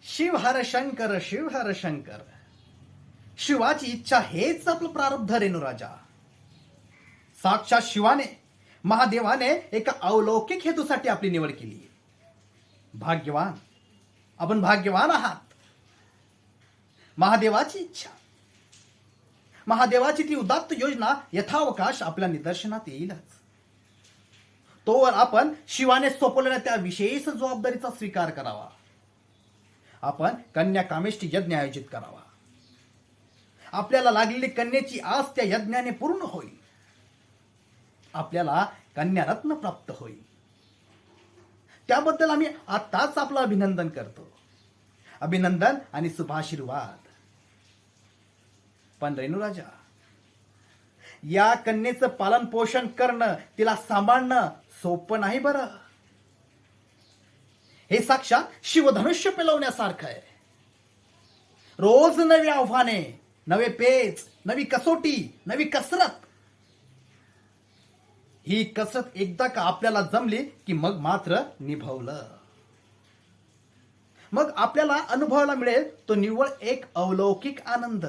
शिव हर शंकर, शिव हर शंकर. शिवाची इच्छा हेच आपलं प्रारब्ध रेणुराजा. साक्षात शिवाने, महादेवाने एका अलौकिक हेतूसाठी आपली निवड केली. भाग्यवान, आपण भाग्यवान आहात. महादेवाची इच्छा, महादेवाची ती उदात्त योजना यथावकाश आपल्या निदर्शनात येईलच. तोवर आपण शिवाने सोपवलेल्या त्या विशेष जबाबदारीचा स्वीकार करावा. आपण कन्या कामेष्टी यज्ञ आयोजित करावा. आपल्याला लागलेली कन्येची आस त्या यज्ञाने पूर्ण होईल. आपल्याला कन्यारत्न प्राप्त होईल. त्याबद्दल आम्ही आताच आपलं अभिनंदन करतो. अभिनंदन आणि शुभाशीर्वाद. पण रेणुराजा, या कन्येचं पालन पोषण करणं, तिला सांभाळणं सोपं नाही बरं. हे साक्षात शिवधनुष्य पेलवण्यासारखं आहे. रोज नवी आव्हाने, नवे पेच, नवी कसोटी, नवी कसरत. ही कसरत एकदा का आपल्याला जमली की मग मात्र निभवलं. मग आपल्याला अनुभवायला मिळेल तो निव्वळ एक अलौकिक आनंद.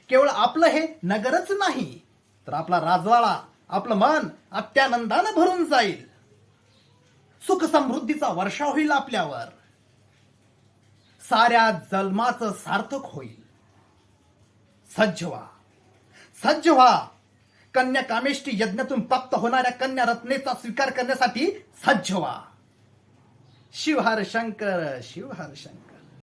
केवळ आपलं हे नगरच नाही, तर आपला राजवाडा, आपलं मन अत्यानंदानं भरून जाईल. सुख समृद्धीचा वर्षा होईल आपल्यावर. साऱ्या जन्माचं सार्थक होईल. सज्ज व्हा, सज्ज व्हा. कन्या कामेष्टी यज्ञातून प्राप्त होणाऱ्या कन्या रत्नेचा स्वीकार करण्यासाठी सज्ज व्हा. शिव हर शंकर, शिव हर शंकर.